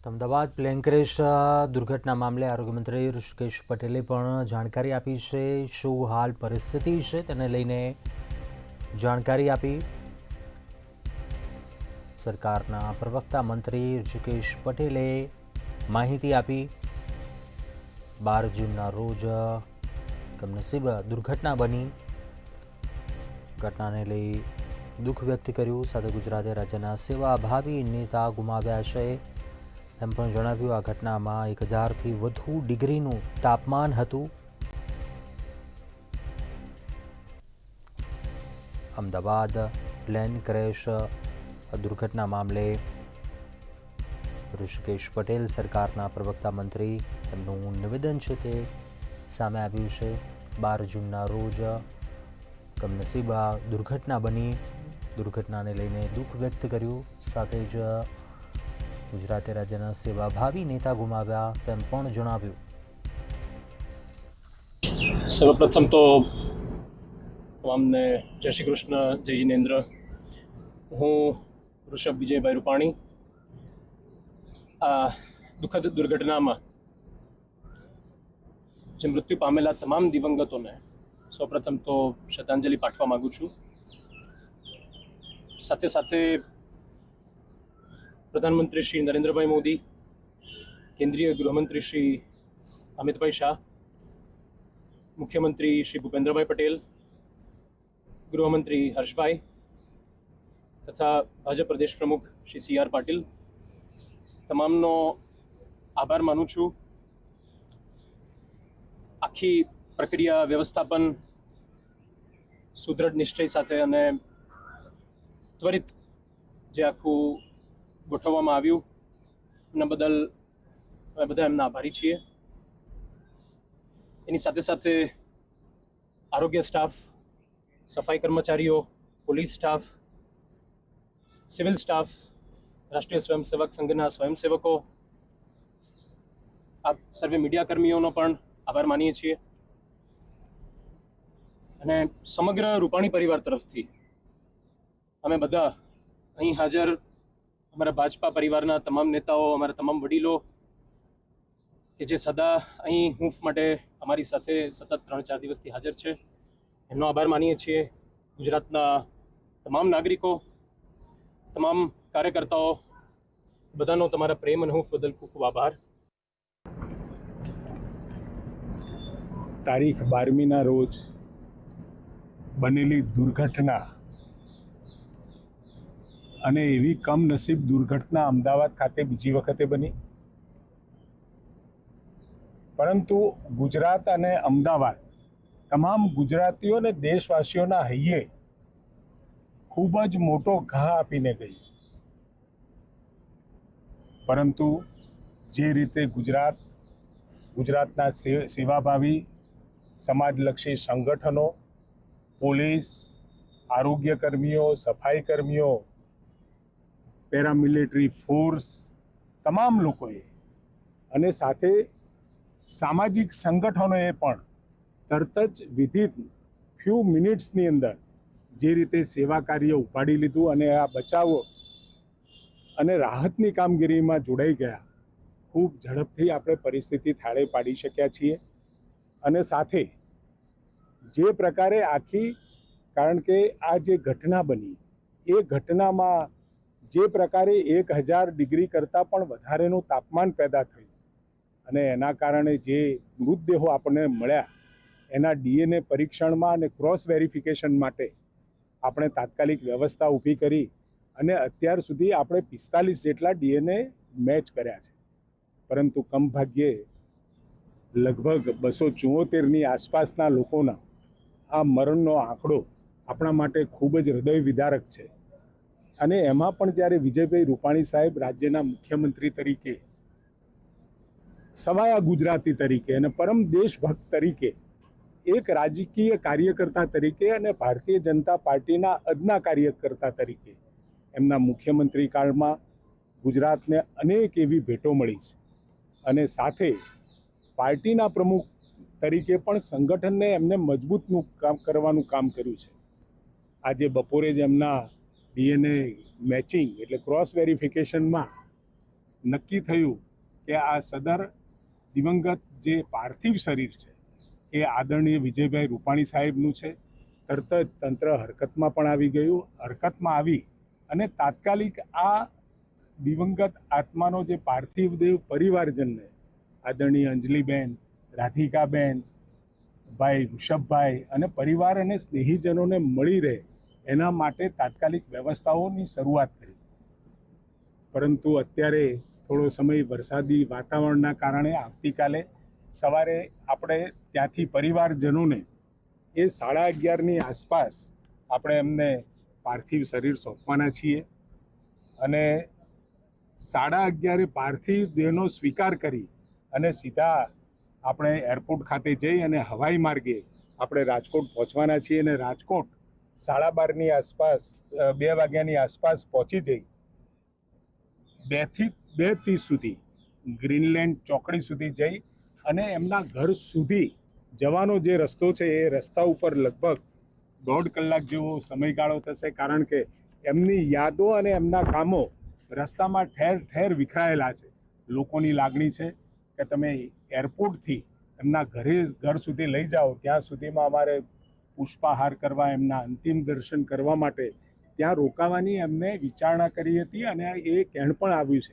Ahmedabad plane crash દુર્ઘટના મામલે આરોગ્ય મંત્રી ઋષિકેશ પટેલે પણ જાણકારી આપી છે. શું હાલ પરિસ્થિતિ છે તેને લઈને જાણકારી આપી. સરકારના પ્રવક્તા મંત્રી ઋષિકેશ પટેલે માહિતી આપી. 12 જૂનના રોજ કમનસીબ દુર્ઘટના બની. ઘટનાને લઈ દુઃખ વ્યક્ત કર્યું. સાથે ગુજરાતે રાજ્યના સેવાભાવી નેતા ગુમાવ્યા છે એમ પણ જણાવ્યું. આ ઘટનામાં 1000થી વધુ ડિગ્રીનું તાપમાન હતું. અમદાવાદ પ્લેન ક્રેશ દુર્ઘટના મામલે ઋષિકેશ પટેલ, સરકારના પ્રવક્તા મંત્રી, તેમનું નિવેદન છે તે સામે આવ્યું છે. 12 જૂનના રોજ કમનસીબ આ દુર્ઘટના બની. દુર્ઘટનાને લઈને દુઃખ વ્યક્ત કર્યું. સાથે જ ગુજરાતે રાજ્યના સેવાભાવી નેતા ગુમાવ્યા તેમ પણ જણાવ્યું. સર્વપ્રથમ તો તમામને જય શ્રી કૃષ્ણ, જય જિનેન્દ્ર. હું ઋષભ વિજયભાઈ રૂપાણી આ દુઃખદ દુર્ઘટનામાં જે મૃત્યુ પામેલા તમામ દિવંગતોને સૌપ્રથમ તો શ્રદ્ધાંજલિ પાઠવવા માંગુ છું. સાથે સાથે પ્રધાનમંત્રી શ્રી નરેન્દ્રભાઈ મોદી, કેન્દ્રીય ગૃહમંત્રી શ્રી અમિતભાઈ શાહ, મુખ્યમંત્રી શ્રી ભૂપેન્દ્રભાઈ પટેલ, ગૃહમંત્રી હર્ષભાઈ તથા ભાજપ પ્રદેશ પ્રમુખ શ્રી CR પાટીલ, તમામનો આભાર માનું છું. આખી પ્રક્રિયા વ્યવસ્થાપન સુદૃઢ નિશ્ચય સાથે અને ત્વરિત જે આખું ગોઠવવામાં આવ્યું એના બદલ અમે બધા એમના આભારી છીએ. એની સાથે સાથે આરોગ્ય સ્ટાફ, સફાઈ કર્મચારીઓ, પોલીસ સ્ટાફ, સિવિલ સ્ટાફ, રાષ્ટ્રીય સ્વયંસેવક સંઘના સ્વયંસેવકો, આ સર્વે મીડિયા કર્મીઓનો પણ આભાર માનીએ છીએ. અને સમગ્ર રૂપાણી પરિવાર તરફથી અમે બધા અહીં હાજર અમારા ભાજપા પરિવારના તમામ નેતાઓ, અમારા તમામ વડીલો કે જે સદા અહીં હૂંફ માટે અમારી સાથે સતત 3-4 દિવસથી હાજર છે, એમનો આભાર માનીએ છીએ. ગુજરાતના તમામ નાગરિકો, તમામ કાર્યકર્તાઓ, બધાનો તમારા પ્રેમ અને હૂંફ બદલ ખૂબ ખૂબ આભાર. તારીખ 12મીના રોજ બનેલી દુર્ઘટના અને એવી કમનસીબ દુર્ઘટના અમદાવાદ ખાતે બીજી વખતે બની. પરંતુ ગુજરાત અને અમદાવાદ તમામ ગુજરાતીઓ અને દેશવાસીઓના હૈયે ખૂબ જ મોટો ઘા આપીને ગઈ. પરંતુ જે રીતે ગુજરાતના સેવાભાવી સમાજલક્ષી સંગઠનો, પોલીસ, આરોગ્ય કર્મીઓ, સફાઈ કર્મીઓ, પેરામિલિટરી ફોર્સ, તમામ લોકોએ અને સાથે સામાજિક સંગઠનોએ પણ તરત જ વિધિન ફ્યુ મિનિટ્સની અંદર જે રીતે સેવા કાર્ય ઉપાડી લીધું અને આ બચાવો અને રાહતની કામગીરીમાં જોડાઈ ગયા, ખૂબ ઝડપથી આપણે પરિસ્થિતિ થાળે પાડી શક્યા છીએ. અને સાથે જે પ્રકારે કારણ કે આ જે ઘટના બની એ ઘટનામાં જે પ્રકારે 1000 ડિગ્રી કરતાં પણ વધારેનું તાપમાન પેદા થયું અને એના કારણે જે મૃતદેહો આપણને મળ્યા એના DNA પરીક્ષણમાં અને ક્રોસ વેરિફિકેશન માટે આપણે તાત્કાલિક વ્યવસ્થા ઊભી કરી અને અત્યાર સુધી આપણે 45 જેટલા DNA મેચ કર્યા છે. પરંતુ કમભાગ્યે લગભગ 274ની આસપાસના લોકોના આ મરણનો આંકડો આપણા માટે ખૂબ જ હૃદય વિદારક છે. અને એમાં પણ જ્યારે વિજયભાઈ રૂપાણી સાહેબ રાજ્યના મુખ્યમંત્રી તરીકે, સવાયા ગુજરાતી તરીકે અને પરમ દેશભક્ત તરીકે, એક રાજકીય કાર્યકર્તા તરીકે અને ભારતીય જનતા પાર્ટીના અદના કાર્યકર્તા તરીકે એમના મુખ્યમંત્રી કાળમાં ગુજરાતને અનેક એવી ભેટો મળી છે. અને સાથે પાર્ટીના પ્રમુખ તરીકે પણ સંગઠનને એમને મજબૂતનું કામ કરવાનું કામ કર્યું છે. આજે બપોરે જ એમના DNA મેચિંગ એટલે ક્રોસ વેરિફિકેશનમાં નક્કી થયું કે આ સદર દિવંગત જે પાર્થિવ શરીર છે એ આદરણીય વિજયભાઈ રૂપાણી સાહેબનું છે. તરત જ તંત્ર હરકતમાં પણ આવી ગયું. હરકતમાં આવી અને તાત્કાલિક આ દિવંગત આત્માનો જે પાર્થિવ દેહ પરિવારજનને આદરણીય અંજલિબેન, રાધિકાબેન, ભાઈ ઋષભભાઈ અને પરિવાર અને સ્નેહીજનોને મળી રહે એના માટે તાત્કાલિક વ્યવસ્થાઓની શરૂઆત કરી. પરંતુ અત્યારે થોડો સમય વરસાદી વાતાવરણના કારણે આવતીકાલે સવારે આપણે ત્યાંથી પરિવારજનોને એ 11:30ની આસપાસ આપણે એમને પાર્થિવ શરીર સોંપવાના છીએ અને 11:30 પાર્થિવ દેહનો સ્વીકાર કરી અને સીધા આપણે એરપોર્ટ ખાતે જઈ અને હવાઈ માર્ગે આપણે રાજકોટ પહોંચવાના છીએ અને રાજકોટ 12:30ની આસપાસ 2 વાગ્યાની આસપાસ પહોંચી જઈ 2:30 સુધી ગ્રીનલેન્ડ ચોકડી સુધી જઈ અને એમના ઘર સુધી જવાનો જે રસ્તો છે એ રસ્તા ઉપર લગભગ 1.5 કલાક જેવો સમયગાળો થશે, કારણ કે એમની યાદો અને એમના કામો રસ્તામાં ઠેર ઠેર વિખરાયેલા છે. લોકોની લાગણી છે કે તમે એરપોર્ટથી એમના ઘર સુધી લઈ જાઓ, ત્યાં સુધીમાં અમારે પુષ્પાહાર કરવા, એમના અંતિમ દર્શન કરવા માટે ત્યાં રોકાવાની એમને વિચારણા કરી હતી અને એ કહેણ પણ આવ્યું છે